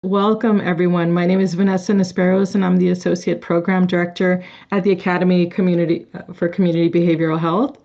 Welcome, everyone. My name is Vanessa Nesperos, and I'm the Associate Program Director at the Academy Community for Community Behavioral Health.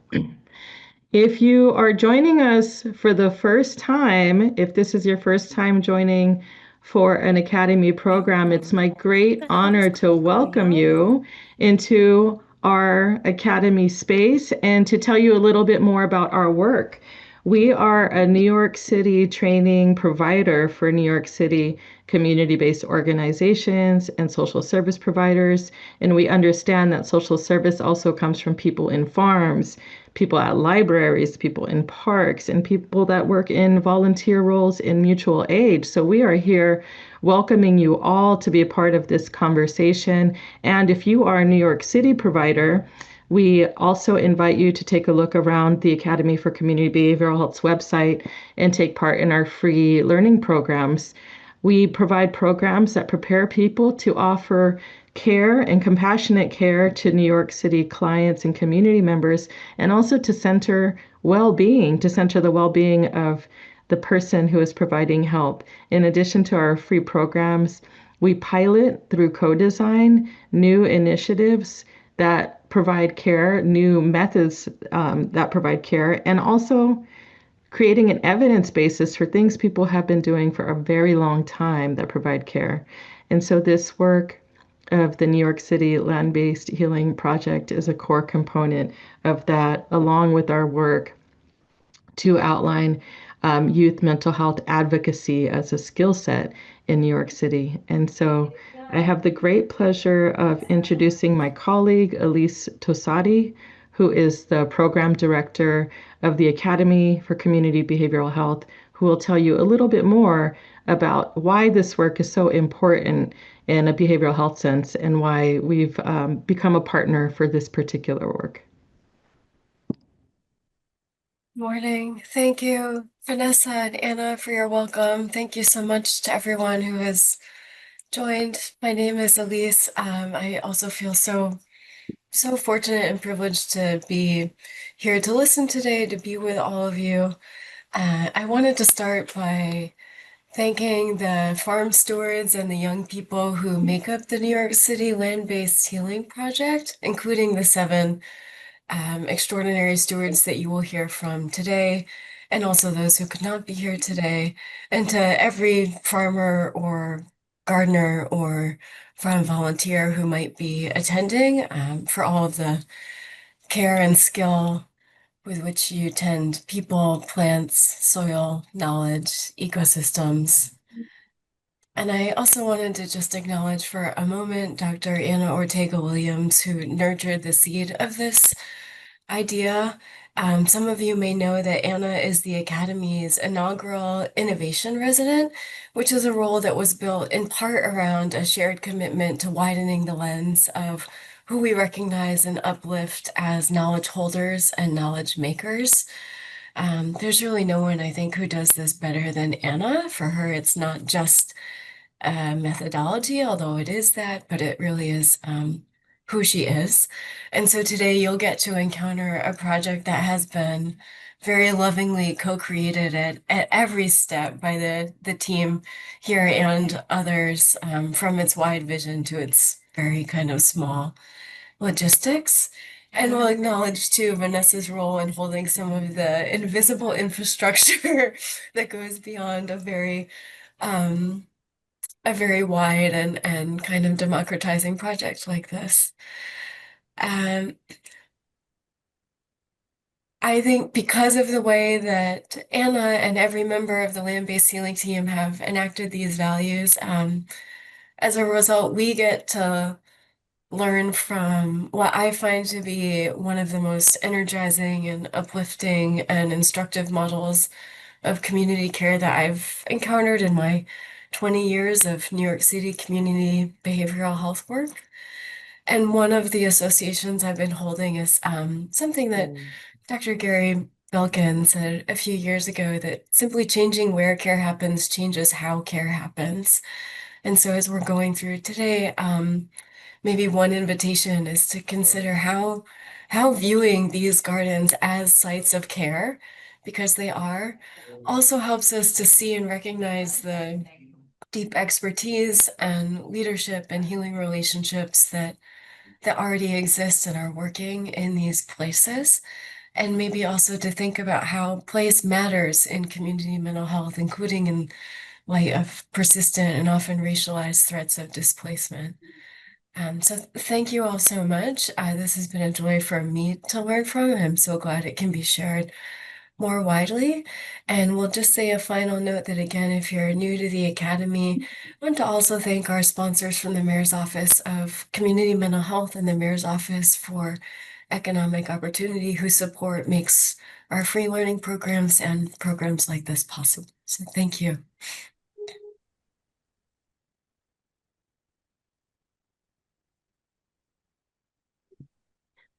If you are joining us for the first time, if this is your first time joining for an Academy program, it's my great honor to welcome you into our Academy space and to tell you a little bit more about our work. We are a New York City training provider for New York City community-based organizations and social service providers. And we understand that social service also comes from people in farms, people at libraries, people in parks, and people that work in volunteer roles in mutual aid. So we are here welcoming you all to be a part of this conversation. And if you are a New York City provider, we also invite you to take a look around the Academy for Community Behavioral Health's website and take part in our free learning programs. We provide programs that prepare people to offer care and compassionate care to New York City clients and community members, and also to center well-being, to center the well-being of the person who is providing help. In addition to our free programs, we pilot through co-design new initiatives that provide care, new methods that provide care, and also creating an evidence basis for things people have been doing for a very long time that provide care. And so this work of the New York City Land-Based Healing Project is a core component of that, along with our work to outline youth mental health advocacy as a skill set in New York City. And so I have the great pleasure of introducing my colleague, Elise Tosati, who is the program director of the Academy for Community Behavioral Health, who will tell you a little bit more about why this work is so important in a behavioral health sense and why we've become a partner for this particular work. Morning. Thank you, Vanessa and Anna, for your welcome. Thank you so much to everyone who has joined. My name is Elise. I also feel so fortunate and privileged to be here to listen today, to be with all of you. I wanted to start by thanking the farm stewards and the young people who make up the New York City Land-Based Healing Project, including the 7 extraordinary stewards that you will hear from today, and also those who could not be here today, and to every farmer or gardener or farm volunteer who might be attending, for all of the care and skill with which you tend people, plants, soil, knowledge, ecosystems. And I also wanted to just acknowledge for a moment Dr. Anna Ortega-Williams, who nurtured the seed of this idea. Some of you may know that Anna is the Academy's inaugural innovation resident, which is a role that was built in part around a shared commitment to widening the lens of who we recognize and uplift as knowledge holders and knowledge makers. There's really no one, I think, who does this better than Anna. For her, it's not just a methodology, although it is that, but it really is who she is. And so today you'll get to encounter a project that has been very lovingly co-created at every step by the team here and others, from its wide vision to its very kind of small logistics. And we'll acknowledge too Vanessa's role in holding some of the invisible infrastructure that goes beyond a very wide and kind of democratizing project like this. Um, I think because of the way that Anna and every member of the land-based healing team have enacted these values, as a result, we get to learn from what I find to be one of the most energizing and uplifting and instructive models of community care that I've encountered in my 20 years of New York City community behavioral health work. And one of the associations I've been holding is something that Dr. Gary Belkin said a few years ago, that simply changing where care happens changes how care happens. And so as we're going through today, maybe one invitation is to consider how viewing these gardens as sites of care, because they are, also helps us to see and recognize the deep expertise and leadership and healing relationships that already exist and are working in these places. And maybe also to think about how place matters in community mental health, including in light of persistent and often racialized threats of displacement. So thank you all so much. This has been a joy for me to learn from. I'm so glad it can be shared more widely. And we'll just say a final note that, again, if you're new to the Academy, I want to also thank our sponsors from the Mayor's Office of Community Mental Health and the Mayor's Office for Economic Opportunity, whose support makes our free learning programs and programs like this possible. So thank you.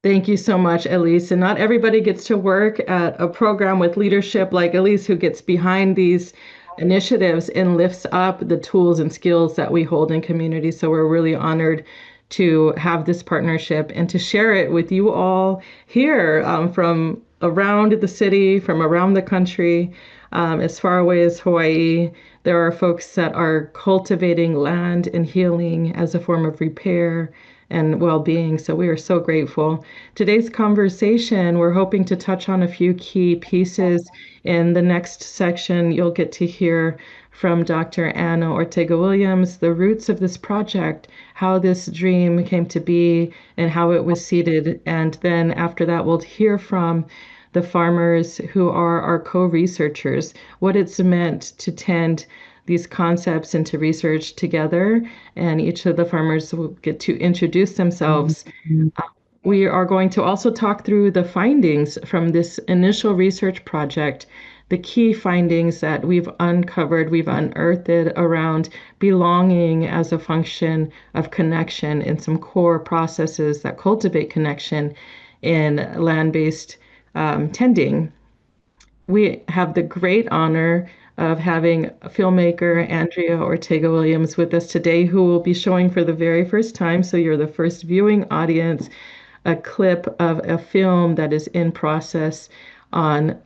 Thank you so much, Elise. And not everybody gets to work at a program with leadership like Elise, who gets behind these initiatives and lifts up the tools and skills that we hold in community. So we're really honored to have this partnership and to share it with you all here from around the city, from around the country, as far away as Hawaii. There are folks that are cultivating land and healing as a form of repair and well-being. So we are so grateful. Today's conversation, we're hoping to touch on a few key pieces. In the next section, you'll get to hear from Dr. Anna Ortega-Williams, the roots of this project, how this dream came to be, and how it was seeded. And then after that, we'll hear from the farmers who are our co-researchers, what it's meant to tend these concepts into research together, and each of the farmers will get to introduce themselves. We are going to also talk through the findings from this initial research project, the key findings that we've uncovered, we've unearthed around belonging as a function of connection and some core processes that cultivate connection in land-based tending. We have the great honor of having filmmaker Andrea Ortega-Williams with us today, who will be showing for the very first time, so you're the first viewing audience, a clip of a film that is in process on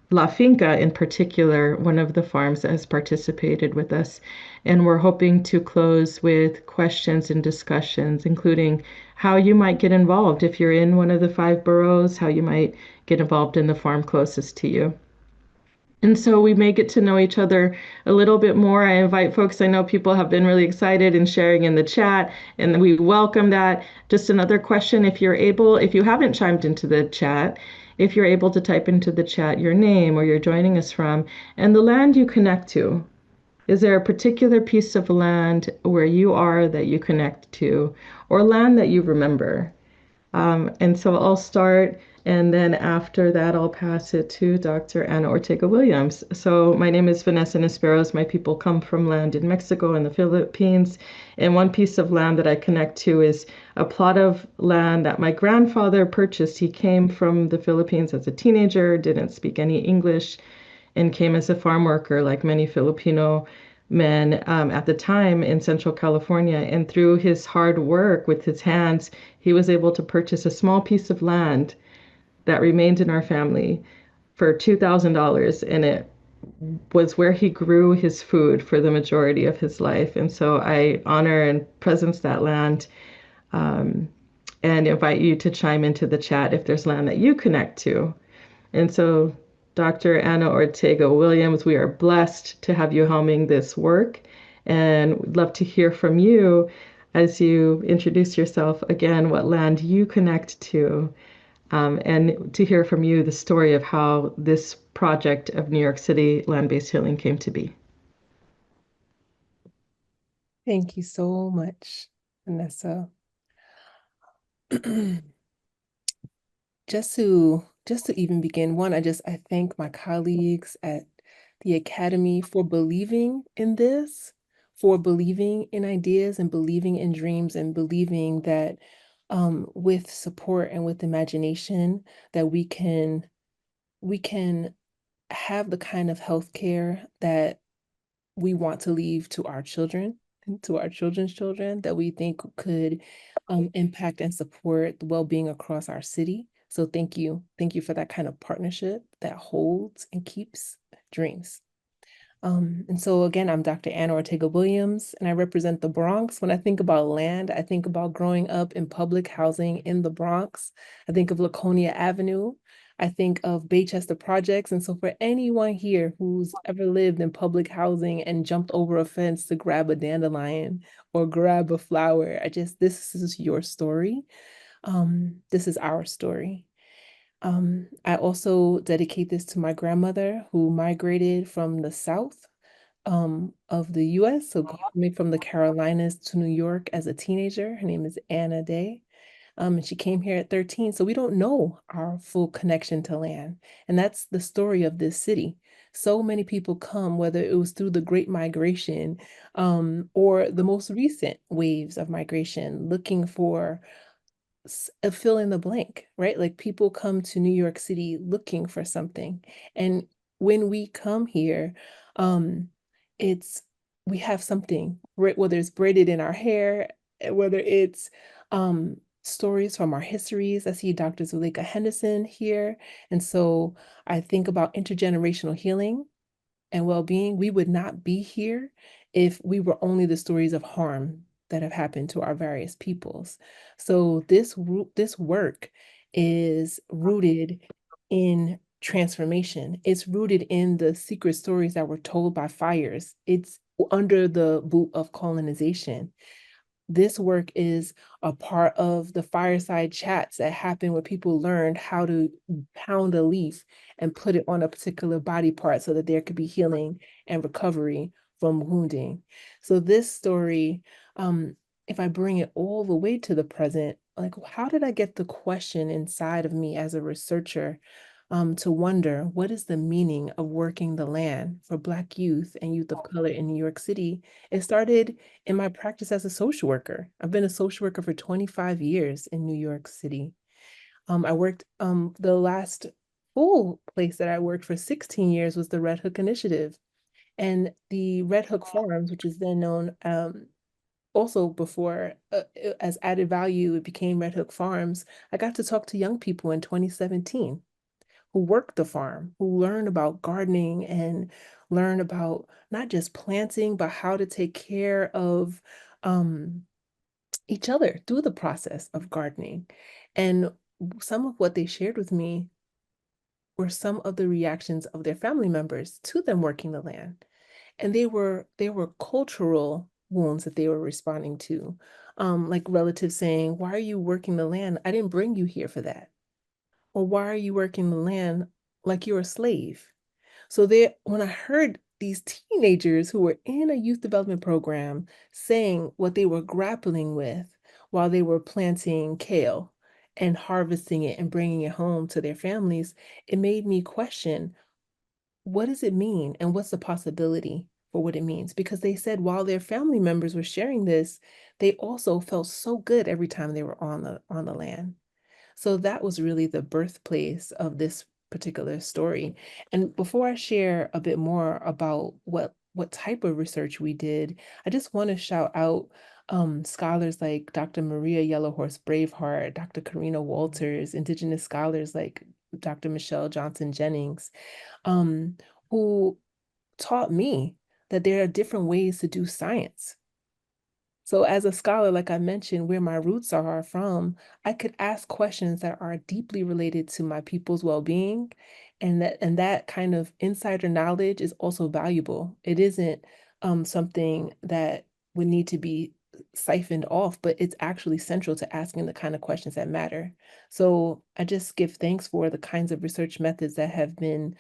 La Finca in particular, one of the farms that has participated with us. And we're hoping to close with questions and discussions, including how you might get involved if you're in one of the 5 boroughs, how you might get involved in the farm closest to you. And so we may get to know each other a little bit more. I invite folks, I know people have been really excited and sharing in the chat, and we welcome that. Just another question, if you're able, if you haven't chimed into the chat, if you're able to type into the chat your name, where you're joining us from, and the land you connect to. Is there a particular piece of land where you are that you connect to, or land that you remember? And so I'll start, and then after that, I'll pass it to Dr. Anna Ortega-Williams. So my name is Vanessa Nisperos. My people come from land in Mexico and the Philippines. And one piece of land that I connect to is a plot of land that my grandfather purchased. He came from the Philippines as a teenager, didn't speak any English, and came as a farm worker like many Filipino men at the time in Central California. And through his hard work with his hands, he was able to purchase a small piece of land that remained in our family for $2,000. And it was where he grew his food for the majority of his life. And so I honor and presence that land, and invite you to chime into the chat if there's land that you connect to. And so, Dr. Anna Ortega-Williams, we are blessed to have you helming this work, and we'd love to hear from you as you introduce yourself again, what land you connect to, and to hear from you the story of how this project of New York City land-based healing came to be. Thank you so much, Vanessa. Just to even begin, one, I thank my colleagues at the Academy for believing in this, for believing in ideas and believing in dreams and believing that with support and with imagination that we can have the kind of healthcare that we want to leave to our children and to our children's children, that we think could impact and support the well-being across our city. So thank you for that kind of partnership that holds and keeps dreams. And so again, I'm Dr. Anna Ortega-Williams, and I represent the Bronx. When I think about land, I think about growing up in public housing in the Bronx. I think of Laconia Avenue. I think of Baychester Projects. And so for anyone here who's ever lived in public housing and jumped over a fence to grab a dandelion or grab a flower, this is your story. This is our story. I also dedicate this to my grandmother who migrated from the South of the US, so coming from the Carolinas to New York as a teenager. Her name is Anna Day. And she came here at 13. So we don't know our full connection to land. And that's the story of this city. So many people come, whether it was through the Great Migration or the most recent waves of migration, looking for a fill in the blank, right? Like people come to New York City looking for something. And when we come here, um, it's we have something, right? Whether it's braided in our hair, whether it's stories from our histories. I see Dr. Zuleika Henderson here. And so I think about intergenerational healing and well-being. We would not be here if we were only the stories of harm that have happened to our various peoples. So this work is rooted in transformation. It's rooted in the secret stories that were told by fires. It's under the boot of colonization. This work is a part of the fireside chats that happen where people learned how to pound a leaf and put it on a particular body part so that there could be healing and recovery from wounding. So this story, if I bring it all the way to the present, like how did I get the question inside of me as a researcher to wonder what is the meaning of working the land for Black youth and youth of color in New York City? It started in my practice as a social worker. I've been a social worker for 25 years in New York City. I worked, the last full place that I worked for 16 years was the Red Hook Initiative. And the Red Hook Farms, which is then known also before as added value, it became Red Hook Farms. I got to talk to young people in 2017 who work the farm, who learn about gardening and learn about not just planting, but how to take care of um, each other through the process of gardening. And some of what they shared with me were some of the reactions of their family members to them working the land. And they were cultural wounds that they were responding to. Like relatives saying, "Why are you working the land? I didn't bring you here for that." Or why are you working the land like you're a slave? So there, when I heard these teenagers who were in a youth development program saying what they were grappling with while they were planting kale and harvesting it and bringing it home to their families, it made me question, what does it mean and what's the possibility for what it means? Because they said while their family members were sharing this, they also felt so good every time they were on the land. So that was really the birthplace of this particular story. And before I share a bit more about what type of research we did, I just want to shout out scholars like Dr. Maria Yellowhorse Braveheart, Dr. Karina Walters, Indigenous scholars like Dr. Michelle Johnson Jennings, um, who taught me that there are different ways to do science. So as a scholar, like I mentioned, where my roots are from, I could ask questions that are deeply related to my people's well-being, and that kind of insider knowledge is also valuable. It isn't something that would need to be siphoned off, but it's actually central to asking the kind of questions that matter. So I just give thanks for the kinds of research methods that have been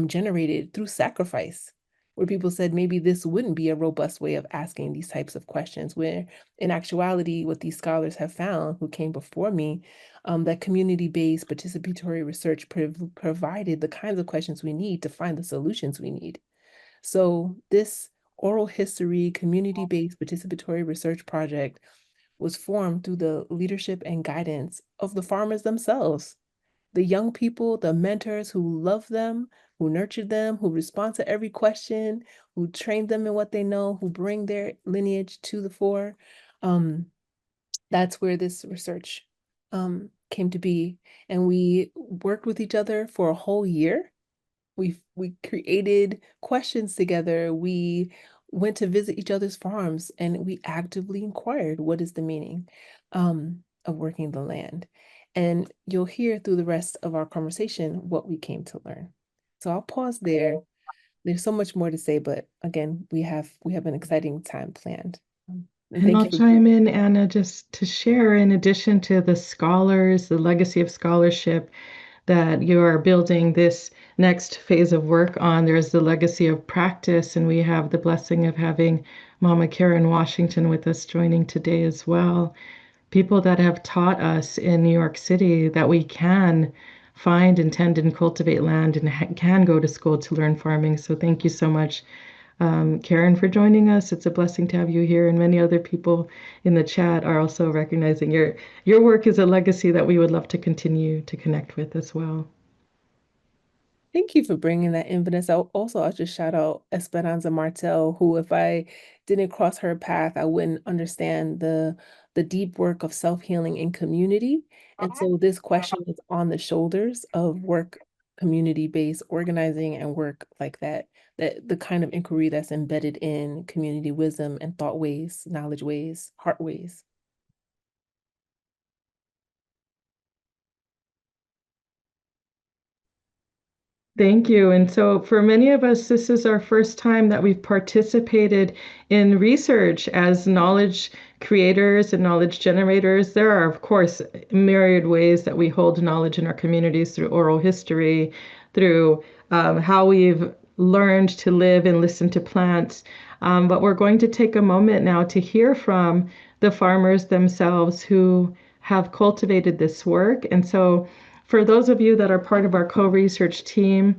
generated through sacrifice, where people said maybe this wouldn't be a robust way of asking these types of questions, where in actuality, what these scholars have found who came before me, that community-based participatory research provided the kinds of questions we need to find the solutions we need. So this oral history, community-based participatory research project was formed through the leadership and guidance of the farmers themselves, the young people, the mentors who love them, who nurtured them, who respond to every question, who train them in what they know, who bring their lineage to the fore. Um, that's where this research came to be. And we worked with each other for a whole year. We created questions together. We went to visit each other's farms and we actively inquired what is the meaning of working the land. And you'll hear through the rest of our conversation what we came to learn. So I'll pause there. There's so much more to say, but again, we have an exciting time planned. And And thank I'll you for chime in, Anna, just to share, in addition to the scholars, the legacy of scholarship that you are building this next phase of work on, there's the legacy of practice. And we have the blessing of having Mama Karen Washington with us joining today as well. People that have taught us in New York City that we can find and tend and cultivate land and can go to school to learn farming. So thank you so much, Karen, for joining us. It's a blessing to have you here, and many other people in the chat are also recognizing your work is a legacy that we would love to continue to connect with as well. Thank you for bringing that in, Vanessa. Also, I'll just shout out Esperanza Martel, who, if I didn't cross her path, I wouldn't understand the deep work of self-healing in community. And so this question is on the shoulders of work, community-based organizing and work like that, that the kind of inquiry that's embedded in community wisdom and thought ways, knowledge ways, heart ways. Thank you. And so for many of us, this is our first time that we've participated in research as knowledge creators and knowledge generators. There are, of course, myriad ways that we hold knowledge in our communities through oral history, through how we've learned to live and listen to plants. But we're going to take a moment now to hear from the farmers themselves who have cultivated this work. And so for those of you that are part of our co-research team,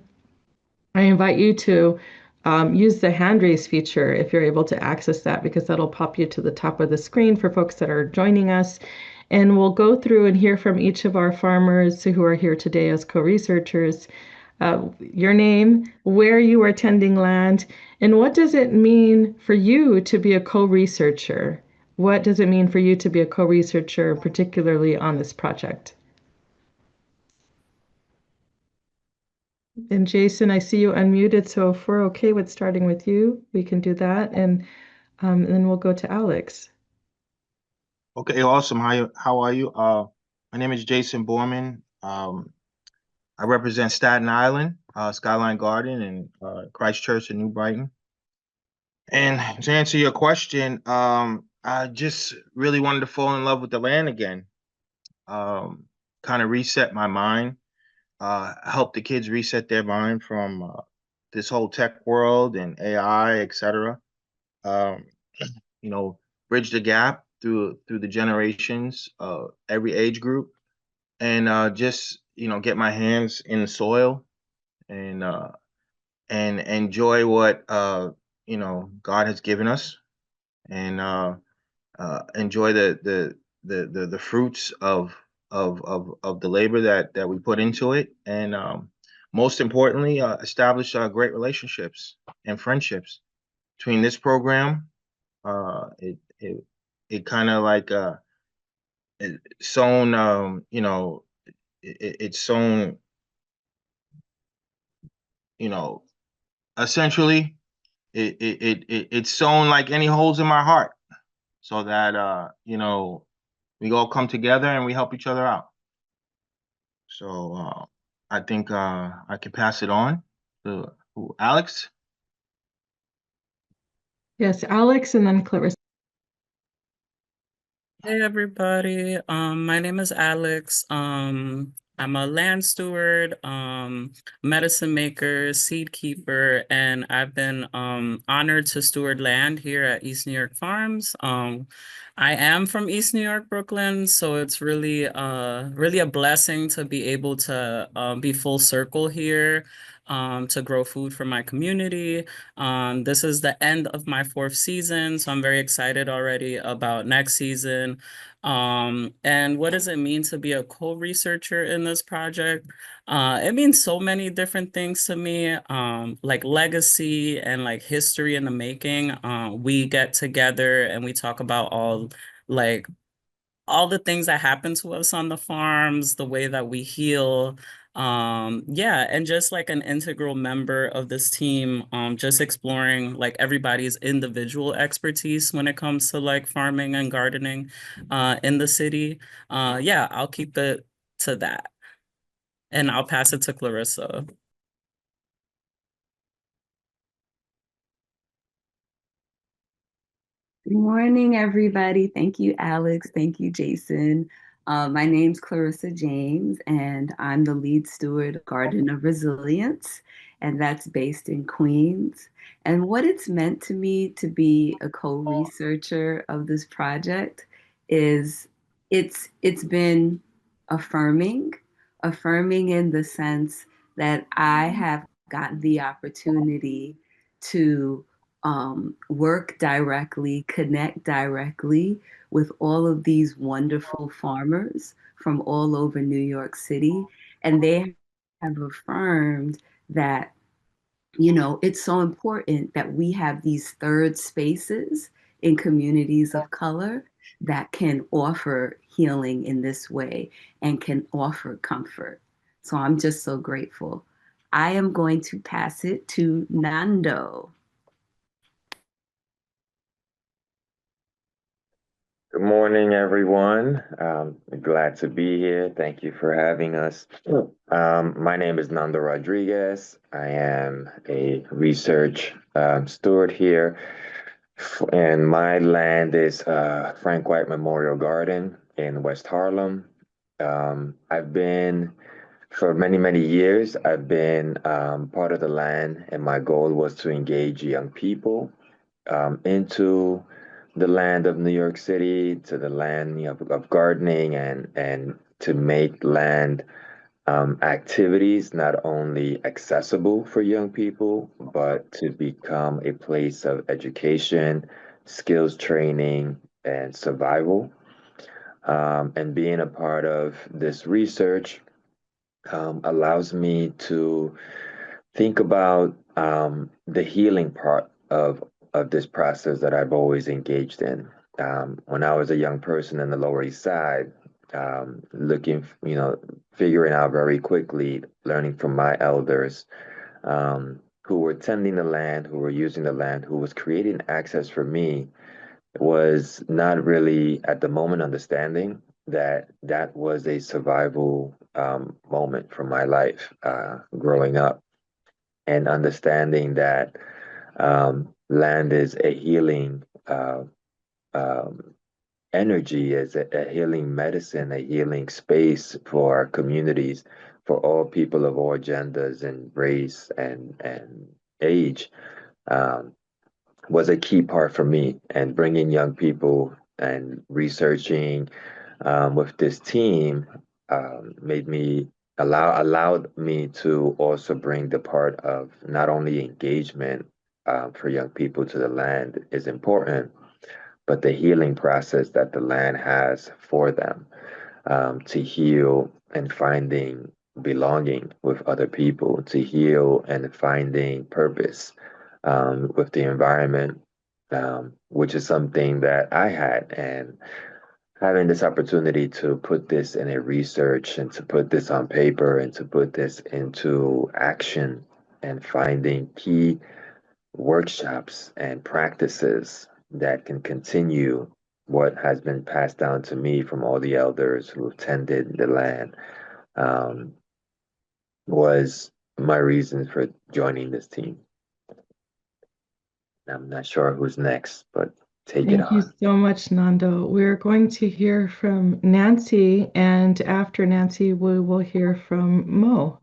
I invite you to use the hand raise feature if you're able to access that, because that'll pop you to the top of the screen for folks that are joining us. And we'll go through and hear from each of our farmers who are here today as co-researchers, your name, where you are tending land, and what does it mean for you to be a co-researcher? What does it mean for you to be a co-researcher, particularly on this project? And Jason, I see you unmuted, so if we're okay with starting with you, we can do that, and then we'll go to Alex. Okay, awesome. How are you? My name is Jason Borman. I represent Staten Island, Skyline Garden, and Christchurch and New Brighton. And to answer your question, I just really wanted to fall in love with the land again. Kind of reset my mind, help the kids reset their mind from this whole tech world and AI, etc. Um, you know, bridge the gap through the generations, every age group, and just get my hands in the soil and enjoy what God has given us, and enjoy the fruits of the labor that we put into it, and most importantly, establish great relationships and friendships between this program. It kind of like sown, it's sown, you know, essentially it's sown like any holes in my heart, so that we all come together and we help each other out. So I think I can pass it on to Alex. Yes, Alex, and then Clarissa. Hey everybody, my name is Alex. I'm a land steward, medicine maker, seed keeper, and I've been honored to steward land here at East New York Farms. I am from East New York, Brooklyn, so it's really really a blessing to be able to be full circle here. To grow food for my community. This is the end of my 4th season, so I'm very excited already about next season. And what does it mean to be a co-researcher in this project? It means so many different things to me, like legacy and like history in the making. We get together and we talk about all the things that happen to us on the farms, the way that we heal, Yeah, and just like an integral member of this team, just exploring like everybody's individual expertise when it comes to like farming and gardening in the city. Yeah, I'll keep it to that. And I'll pass it to Clarissa. Good morning, everybody. Thank you, Alex. Thank you, Jason. My name's Clarissa James, and I'm the lead steward of Garden of Resilience, and that's based in Queens. And what it's meant to me to be a co-researcher of this project is it's been affirming, affirming in the sense that I have gotten the opportunity to work directly, connect directly with all of these wonderful farmers from all over New York City. And they have affirmed that, you know, it's so important that we have these third spaces in communities of color that can offer healing in this way and can offer comfort. So I'm just so grateful. I am going to pass it to Nando. Good morning, everyone. Glad to be here. Thank you for having us. My name is Nando Rodriguez. I am a research steward here, and my land is Frank White Memorial Garden in West Harlem. I've been, for many, many years, I've been part of the land, and my goal was to engage young people into the land of New York City, to the land of gardening, and to make land activities not only accessible for young people, but to become a place of education, skills training, and survival. And being a part of this research allows me to think about the healing part of this process that I've always engaged in. When I was a young person in the Lower East Side, looking, figuring out very quickly, learning from my elders who were tending the land, who were using the land, who was creating access for me, was not really at the moment understanding that that was a survival moment for my life growing up, and understanding that land is a healing um, energy, is a healing medicine, a healing space for our communities, for all people of all genders and race and age, was a key part for me. And bringing young people and researching with this team made me allowed me to also bring the part of not only engagement for young people to the land is important, but the healing process that the land has for them to heal and finding belonging with other people, to heal and finding purpose with the environment, which is something that I had. And having this opportunity to put this in a research and to put this on paper and to put this into action and finding key workshops and practices that can continue what has been passed down to me from all the elders who have tended the land was my reason for joining this team. I'm not sure who's next, but take it Thank you on. so much, Nando. We're going to hear from Nancy, and after Nancy, we will hear from Mo.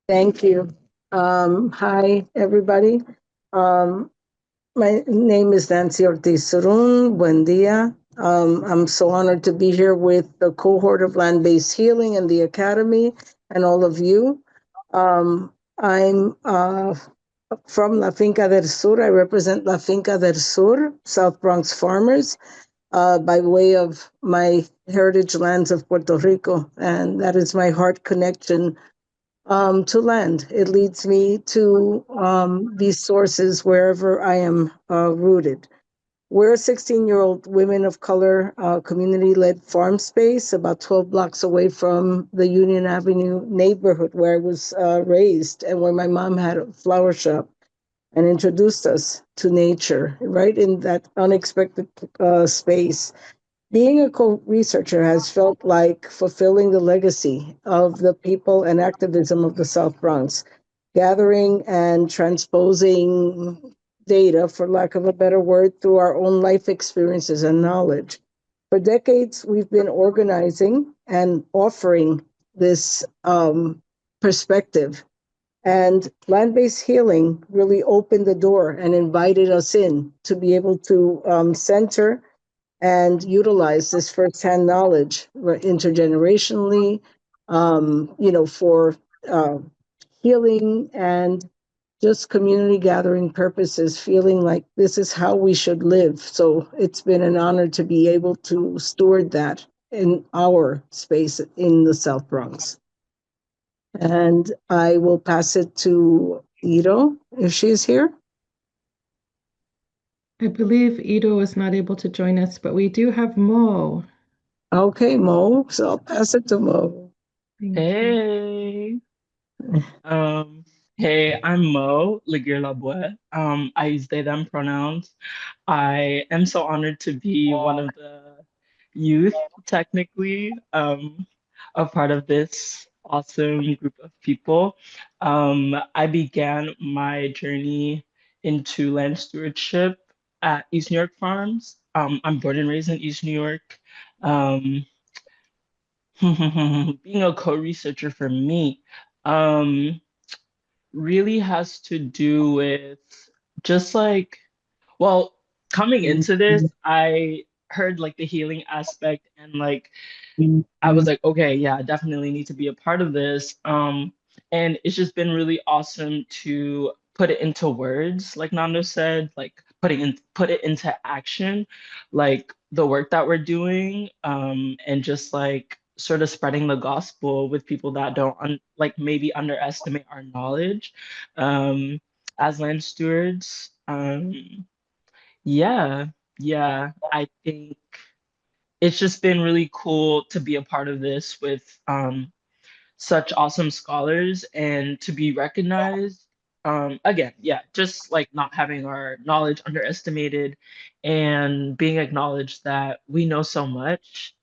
Thank you. Hi, everybody. My name is Nancy Ortiz-Surun. Buen dia. I'm so honored to be here with the cohort of land-based healing and the Academy and all of you. I'm from La Finca del Sur. I represent La Finca del Sur, South Bronx farmers, by way of my heritage lands of Puerto Rico. And that is my heart connection to land. It leads me to these sources wherever I am rooted. We're a 16-year-old women of color community-led farm space about 12 blocks away from the Union Avenue neighborhood where I was raised and where my mom had a flower shop and introduced us to nature, right in that unexpected space. Being a co-researcher has felt like fulfilling the legacy of the people and activism of the South Bronx, gathering and transposing data, for lack of a better word, through our own life experiences and knowledge. For decades, we've been organizing and offering this perspective. And land-based healing really opened the door and invited us in to be able to center and utilize this firsthand knowledge intergenerationally, for uh, healing and just community gathering purposes, feeling like this is how we should live. So it's been an honor to be able to steward that in our space in the South Bronx. And I will pass it to Ito, if she's here. I believe Ido is not able to join us, but we do have Mo. Okay, Mo. So I'll pass it to Mo. Thank you. Hey, um, hey, I'm Mo Laguerre-Labouet. I use they, them pronouns. I am so honored to be one of the youth, technically, a part of this awesome group of people. I began my journey into land stewardship at East New York Farms. I'm born and raised in East New York. Um, being a co-researcher for me, um, really has to do with just like, well, coming into this, I heard like the healing aspect and like I was like, okay, yeah, I definitely need to be a part of this. And it's just been really awesome to put it into words, like Nando said, like put it into action, like the work that we're doing, and just like sort of spreading the gospel with people that don't like maybe underestimate our knowledge, as land stewards. Yeah, yeah, I think it's just been really cool to be a part of this with such awesome scholars and to be recognized. Again, yeah, just like not having our knowledge underestimated and being acknowledged that we know so much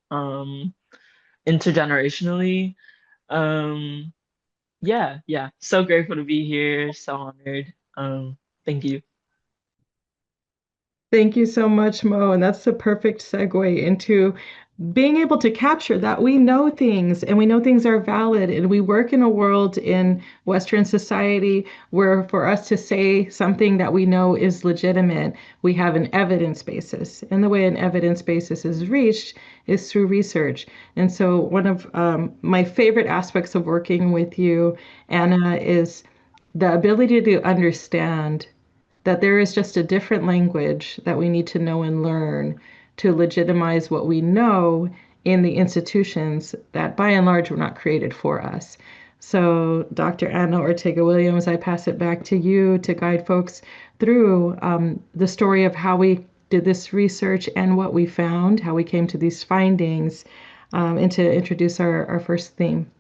intergenerationally. Um, yeah, yeah, so grateful to be here, so honored. Thank you. Thank you so much, Mo. And that's the perfect segue into being able to capture that we know things and we know things are valid. And we work in a world in Western society where for us to say something that we know is legitimate, we have an evidence basis. And the way an evidence basis is reached is through research. And so one of my favorite aspects of working with you, Anna, is the ability to understand that there is just a different language that we need to know and learn to legitimize what we know in the institutions that by and large were not created for us. So, Dr. Anna Ortega-Williams, I pass it back to you to guide folks through the story of how we did this research and what we found, how we came to these findings, and to introduce our first theme.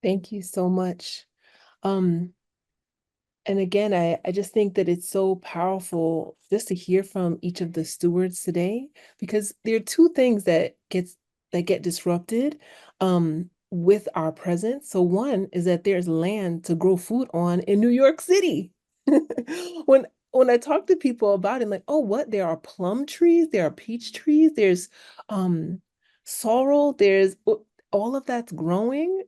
Thank you so much. And again, I just think that it's so powerful just to hear from each of the stewards today, because there are two things that get disrupted with our presence. So one is that there's land to grow food on in New York City. When I talk to people about it, I'm like, oh, what? There are plum trees, there are peach trees, there's sorrel, there's all of that's growing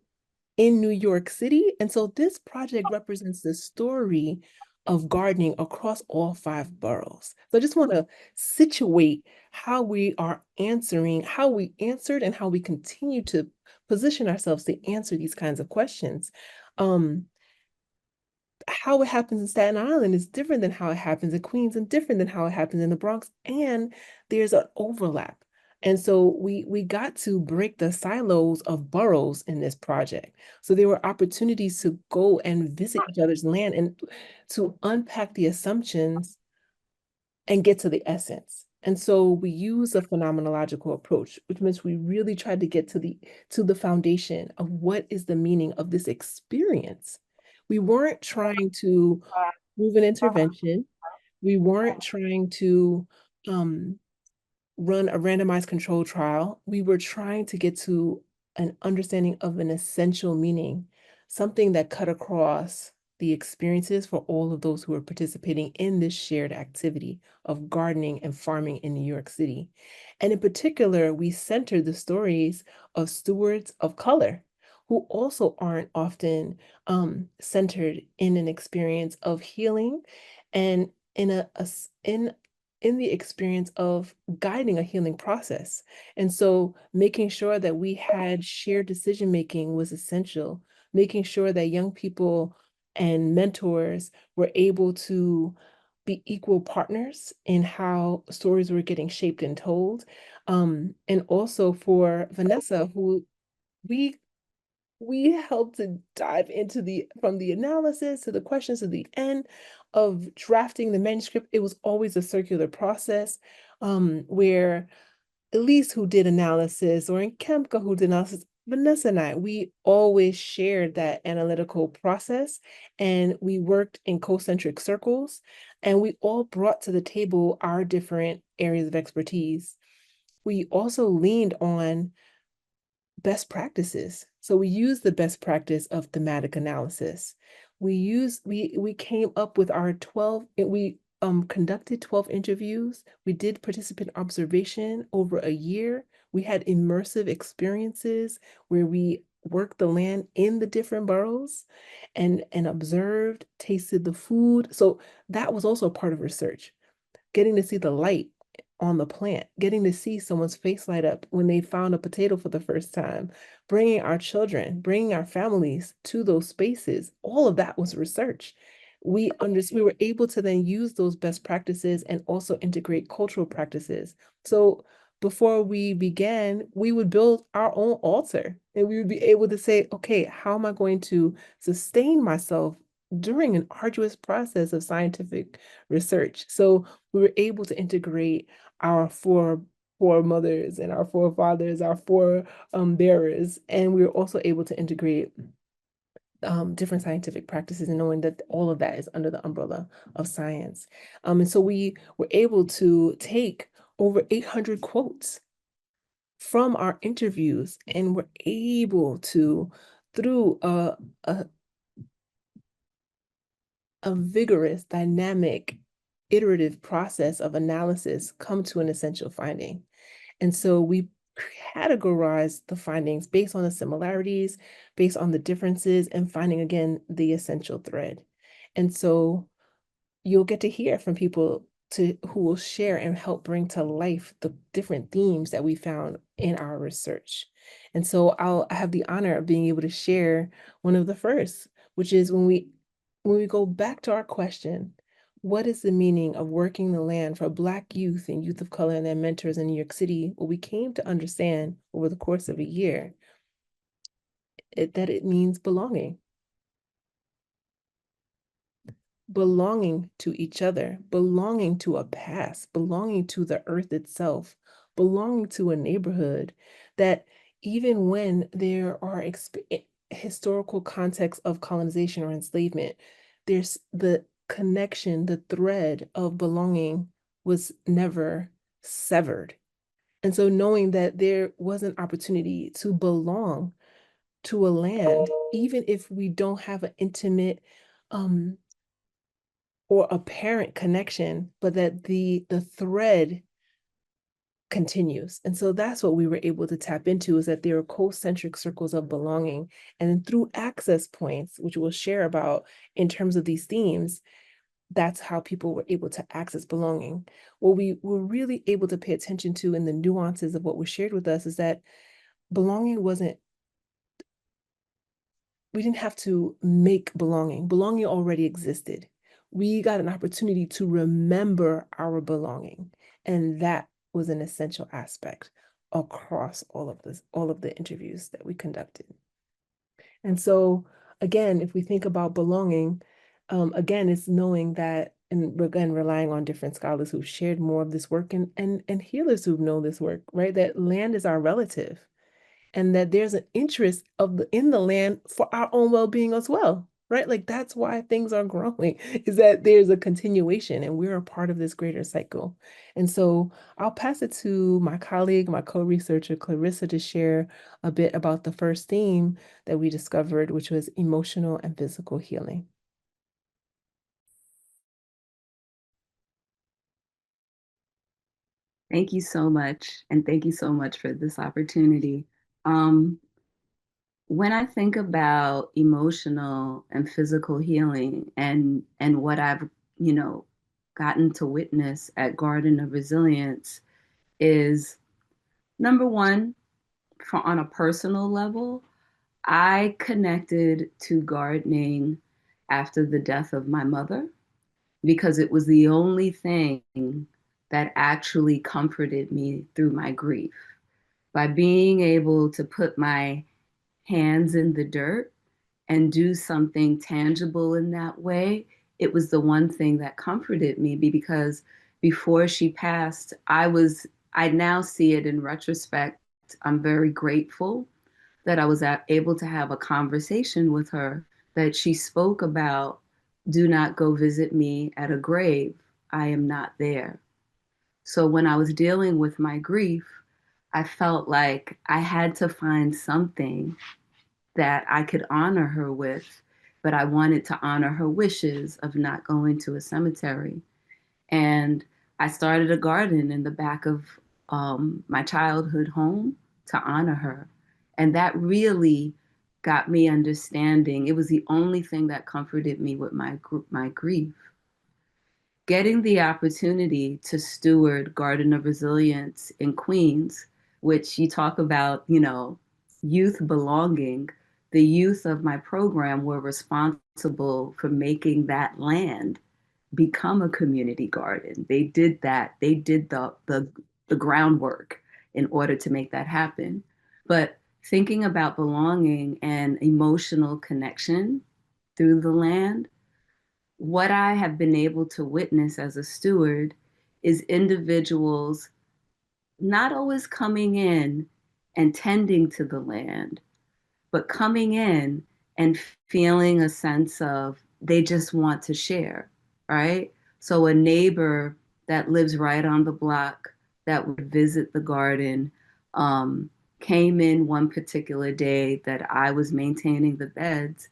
in New York City. And so this project represents the story of gardening across all 5 boroughs. So I just want to situate how we are answering, how we answered, and how we continue to position ourselves to answer these kinds of questions. How it happens in Staten Island is different than how it happens in Queens and different than how it happens in the Bronx. And there's an overlap. And so we got to break the silos of boroughs in this project. So there were opportunities to go and visit each other's land and to unpack the assumptions and get to the essence. And so we use a phenomenological approach, which means we really tried to get to the foundation of what is the meaning of this experience. We weren't trying to prove an intervention. We weren't trying to run a randomized control trial. We were trying to get to an understanding of an essential meaning, something that cut across the experiences for all of those who are participating in this shared activity of gardening and farming in New York City. And in particular, we centered the stories of stewards of color who also aren't often centered in an experience of healing and in the experience of guiding a healing process. And so making sure that we had shared decision making was essential, making sure that young people and mentors were able to be equal partners in how stories were getting shaped and told. And also for Vanessa, who we helped to dive into from the analysis to the questions to the end of drafting the manuscript. It was always a circular process where Elise, who did analysis, or in Kemka, who did analysis, Vanessa and I, we always shared that analytical process, and we worked in concentric circles, and we all brought to the table our different areas of expertise. We also leaned on best practices. So we use the best practice of thematic analysis. We came up with our 12, we conducted 12 interviews. We did participant observation over a year. We had immersive experiences where we worked the land in the different boroughs and observed, tasted the food. So that was also a part of research, getting to see the light on the plant, getting to see someone's face light up when they found a potato for the first time, bringing our children, bringing our families to those spaces. All of that was research. We were able to then use those best practices and also integrate cultural practices. So before we began, we would build our own altar, and we would be able to say, okay, how am I going to sustain myself during an arduous process of scientific research? So we were able to integrate our foremothers and our forefathers, our bearers, and we were also able to integrate different scientific practices, and knowing that all of that is under the umbrella of science. And so we were able to take over 800 quotes from our interviews, and were able to, through a vigorous, dynamic, iterative process of analysis, come to an essential finding. And so we categorize the findings based on the similarities, based on the differences, and finding, again, the essential thread. And so you'll get to hear from people who will share and help bring to life the different themes that we found in our research. And so I have the honor of being able to share one of the first, which is when we go back to our question, what is the meaning of working the land for Black youth and youth of color and their mentors in New York City? What we came to understand over the course of a year, that it means belonging. Belonging to each other, belonging to a past, belonging to the earth itself, belonging to a neighborhood, that even when there are historical contexts of colonization or enslavement, there's the connection, the thread of belonging was never severed. And so knowing that there was an opportunity to belong to a land, even if we don't have an intimate or apparent connection, but that the thread continues. And so that's what we were able to tap into, is that there are concentric circles of belonging. And then through access points, which we'll share about in terms of these themes, that's how people were able to access belonging. What we were really able to pay attention to in the nuances of what was shared with us is that belonging we didn't have to make belonging. Belonging already existed. We got an opportunity to remember our belonging. And that was an essential aspect across all of the interviews that we conducted. And so, again, if we think about belonging, again, it's knowing that, and again, relying on different scholars who've shared more of this work and healers who've known this work, right? That land is our relative, and that there's an interest in the land for our own well-being as well, right? Like that's why things are growing, is that there's a continuation and we're a part of this greater cycle. And so I'll pass it to my colleague, my co-researcher, Clarissa, to share a bit about the first theme that we discovered, which was emotional and physical healing. Thank you so much. And thank you so much for this opportunity. When I think about emotional and physical healing and what I've, gotten to witness at Garden of Resilience is number one, on a personal level, I connected to gardening after the death of my mother because it was the only thing that actually comforted me through my grief. By being able to put my hands in the dirt and do something tangible in that way, it was the one thing that comforted me because before she passed, I now see it in retrospect. I'm very grateful that I was able to have a conversation with her, that she spoke about, do not go visit me at a grave. I am not there. So when I was dealing with my grief, I felt like I had to find something that I could honor her with, but I wanted to honor her wishes of not going to a cemetery. And I started a garden in the back of my childhood home to honor her. And that really got me understanding. It was the only thing that comforted me with my grief. Getting the opportunity to steward Garden of Resilience in Queens, which you talk about, youth belonging. The youth of my program were responsible for making that land become a community garden. They did that. They did the groundwork in order to make that happen. But thinking about belonging and emotional connection through the land, what I have been able to witness as a steward is individuals not always coming in and tending to the land, but coming in and feeling a sense of they just want to share, right? So a neighbor that lives right on the block that would visit the garden came in one particular day that I was maintaining the beds,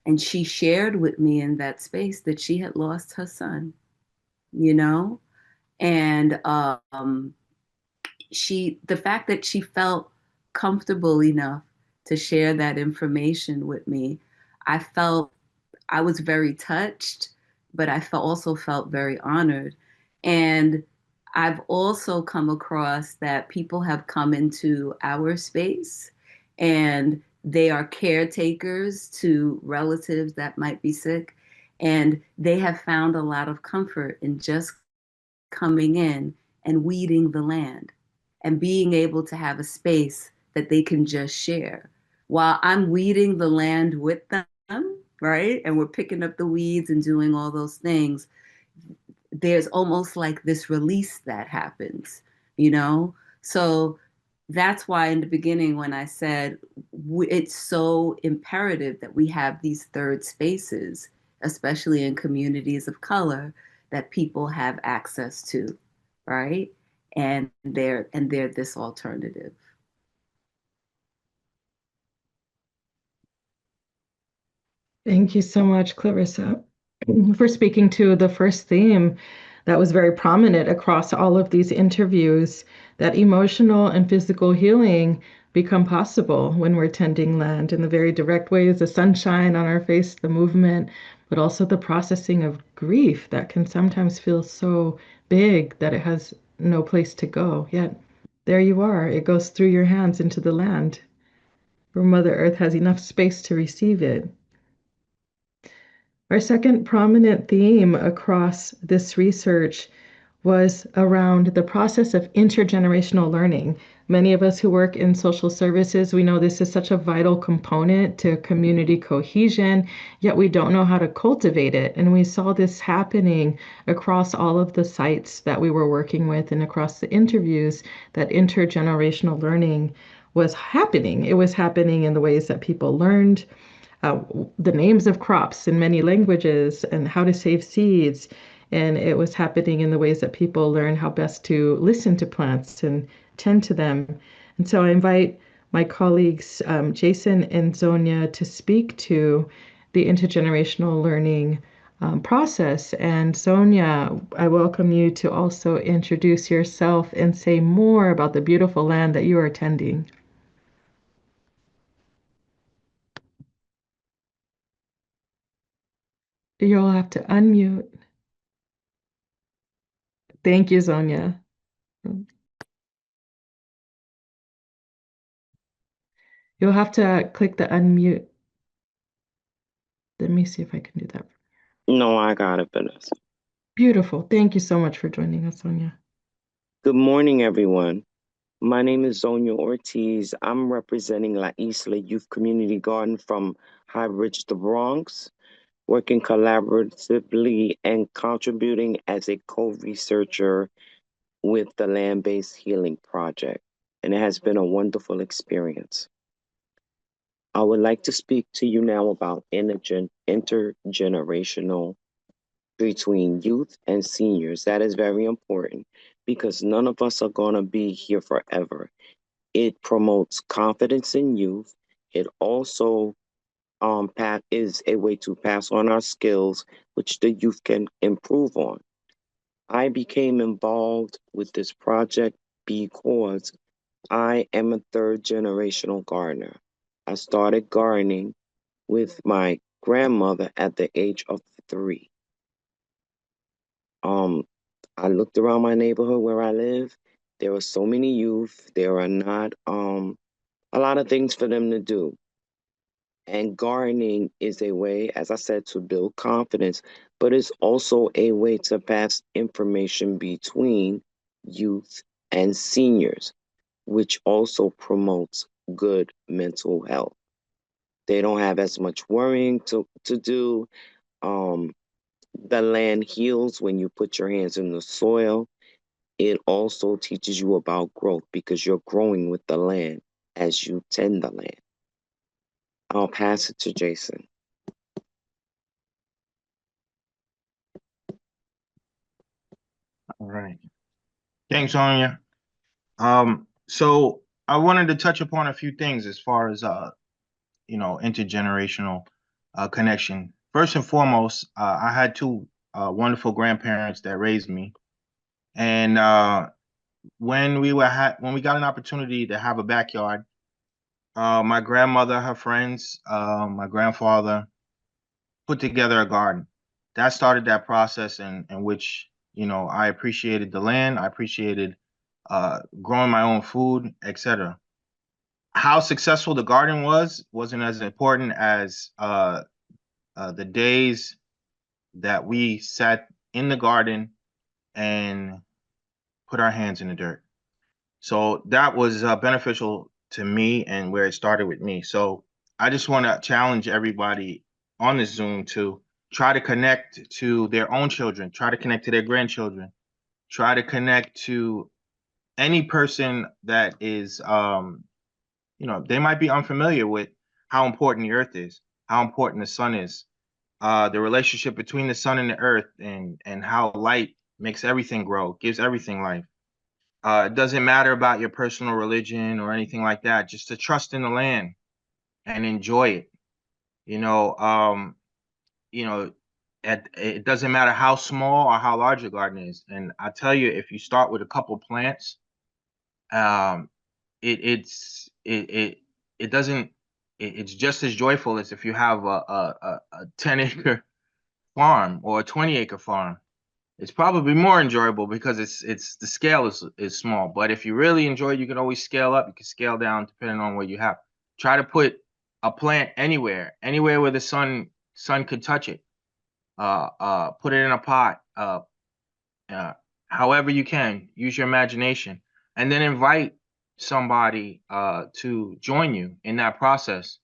and she shared with me in that space that she had lost her son, and the fact that she felt comfortable enough to share that information with me, I was very touched, but also felt very honored. And I've also come across that people have come into our space and they are caretakers to relatives that might be sick. And they have found a lot of comfort in just coming in and weeding the land and being able to have a space that they can just share. While I'm weeding the land with them, right? And we're picking up the weeds and doing all those things, there's almost like this release that happens, So that's why in the beginning, when I said it's so imperative that we have these third spaces, especially in communities of color, that people have access to, right? And they're this alternative. Thank you so much, Clarissa, for speaking to the first theme that was very prominent across all of these interviews, that emotional and physical healing become possible when we're tending land in the very direct ways, the sunshine on our face, the movement, but also the processing of grief that can sometimes feel so big that it has no place to go. Yet there you are, it goes through your hands into the land, where Mother Earth has enough space to receive it. Our second prominent theme across this research was around the process of intergenerational learning. Many of us who work in social services, we know this is such a vital component to community cohesion, yet we don't know how to cultivate it. And we saw this happening across all of the sites that we were working with and across the interviews, that intergenerational learning was happening. It was happening in the ways that people learned the names of crops in many languages and how to save seeds. And it was happening in the ways that people learn how best to listen to plants and tend to them. And so I invite my colleagues, Jason and Zonia, to speak to the intergenerational learning process. And Zonia, I welcome you to also introduce yourself and say more about the beautiful land that you are tending. You'll have to unmute. Thank you, Zonia. You'll have to click the unmute. Let me see if I can do that. No, I got it, Vanessa. Beautiful. Thank you so much for joining us, Sonia. Good morning, everyone. My name is Zonia Ortiz. I'm representing La Isla Youth Community Garden from High Bridge, the Bronx, working collaboratively and contributing as a co-researcher with the Land-Based Healing Project. And it has been a wonderful experience. I would like to speak to you now about intergenerational between youth and seniors. That is very important because none of us are going to be here forever. It promotes confidence in youth. It also is a way to pass on our skills, which the youth can improve on. I became involved with this project because I am a third generational gardener. I started gardening with my grandmother at the age of 3. I looked around my neighborhood where I live. There are so many youth. There are not a lot of things for them to do. And gardening is a way, as I said, to build confidence, but it's also a way to pass information between youth and seniors, which also promotes good mental health. They don't have as much worrying to do. The land heals when you put your hands in the soil. It also teaches you about growth because you're growing with the land as you tend the land. I'll pass it to Jason. All right. Thanks, Sonia. So I wanted to touch upon a few things as far as intergenerational connection. First and foremost, I had 2 wonderful grandparents that raised me, and when we got an opportunity to have a backyard, my grandmother, her friends, my grandfather put together a garden. That started that process in which I appreciated the land, I appreciated growing my own food, etc. How successful the garden wasn't as important as the days that we sat in the garden and put our hands in the dirt. So that was beneficial to me and where it started with me. So I just want to challenge everybody on this Zoom to try to connect to their own children, try to connect to their grandchildren, try to connect to any person that is, they might be unfamiliar with how important the earth is, how important the sun is, the relationship between the sun and the earth, and how light makes everything grow, gives everything life. It doesn't matter about your personal religion or anything like that, just to trust in the land and enjoy it. It doesn't matter how small or how large your garden is. And I tell you, if you start with a couple plants, um, it's just as joyful as if you have a 10-acre farm or a 20-acre farm. It's probably more enjoyable because it's the scale is small. But if you really enjoy it, you can always scale up. You can scale down depending on what you have. Try to put a plant anywhere where the sun could touch it. Put it in a pot. however you can, use your imagination, and then invite somebody to join you in that process.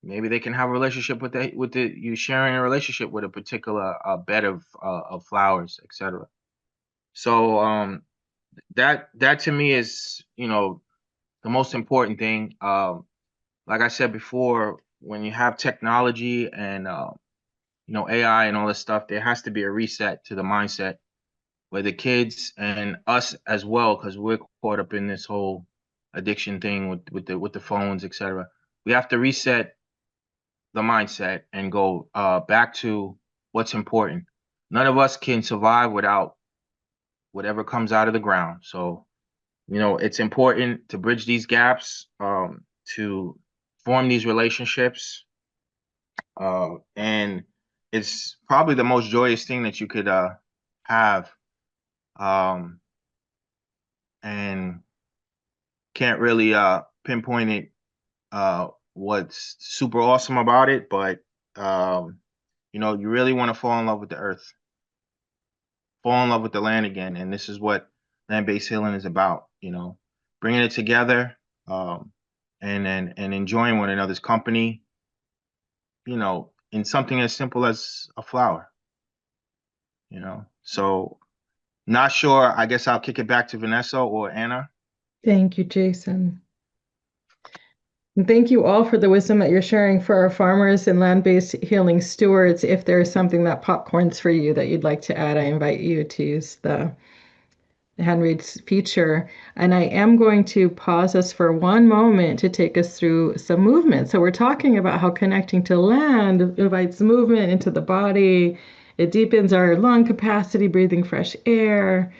Maybe they can have a relationship with you sharing a relationship with a particular bed of flowers, etc. So that to me is, the most important thing. Like I said before, when you have technology and AI and all this stuff, there has to be a reset to the mindset where the kids and us as well, because we're caught up in this whole addiction thing with the phones, etc. We have to reset the mindset and go back to what's important. None of us can survive without whatever comes out of the ground. So, it's important to bridge these gaps, to form these relationships, and it's probably the most joyous thing that you could have, and can't really pinpoint it, what's super awesome about it, but you really want to fall in love with the earth, fall in love with the land again, and this is what land-based healing is about. Bringing it together, and enjoying one another's company, in something as simple as a flower. So, not sure. I guess I'll kick it back to Vanessa or Anna. Thank you, Jason. And thank you all for the wisdom that you're sharing for our farmers and land-based healing stewards. If there's something that popcorns for you that you'd like to add, I invite you to use the hand raise feature. And I am going to pause us for one moment to take us through some movement. So we're talking about how connecting to land invites movement into the body. It deepens our lung capacity, breathing fresh air.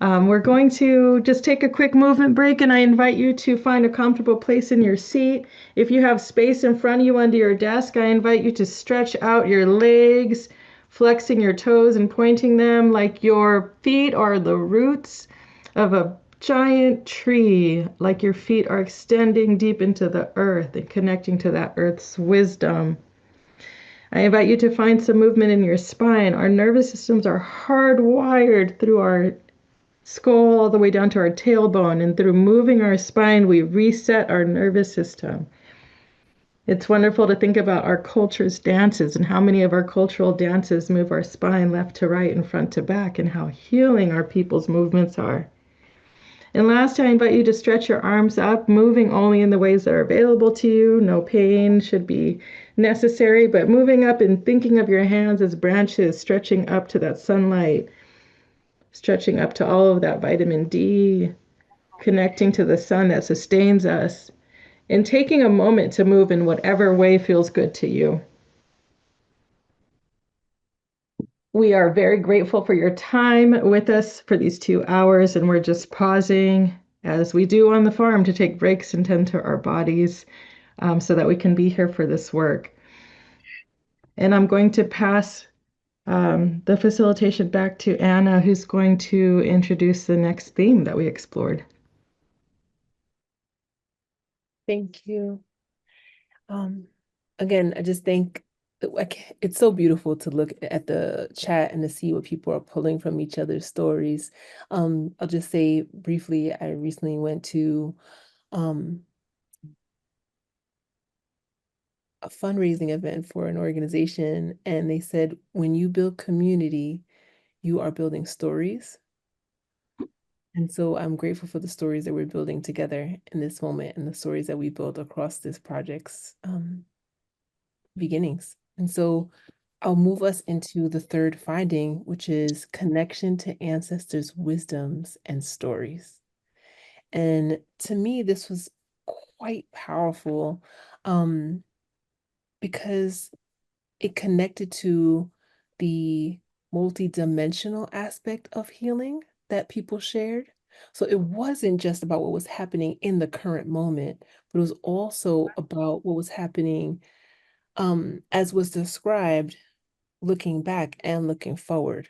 We're going to just take a quick movement break, and I invite you to find a comfortable place in your seat. If you have space in front of you under your desk, I invite you to stretch out your legs, flexing your toes and pointing them like your feet are the roots of a giant tree, like your feet are extending deep into the earth and connecting to that earth's wisdom. I invite you to find some movement in your spine. Our nervous systems are hardwired through our skull all the way down to our tailbone, and through moving our spine, we reset our nervous system. It's wonderful to think about our culture's dances and how many of our cultural dances move our spine left to right and front to back, and how healing our people's movements are. And last, I invite you to stretch your arms up, moving only in the ways that are available to you. No pain should be necessary, but moving up and thinking of your hands as branches, stretching up to that sunlight, stretching up to all of that vitamin D, connecting to the sun that sustains us, and taking a moment to move in whatever way feels good to you. We are very grateful for your time with us for these 2 hours, and we're just pausing, as we do on the farm, to take breaks and tend to our bodies, so that we can be here for this work. And I'm going to pass the facilitation back to Anna, who's going to introduce the next theme that we explored. Thank you. Again, I just think it's so beautiful to look at the chat and to see what people are pulling from each other's stories. I'll just say briefly, I recently went to a fundraising event for an organization, and they said, when you build community, you are building stories. And so I'm grateful for the stories that we're building together in this moment, and the stories that we built across this project's beginnings. And so I'll move us into the third finding, which is connection to ancestors' wisdoms and stories. And to me, this was quite powerful, because it connected to the multidimensional aspect of healing that people shared. So it wasn't just about what was happening in the current moment, but it was also about what was happening, as was described, looking back and looking forward.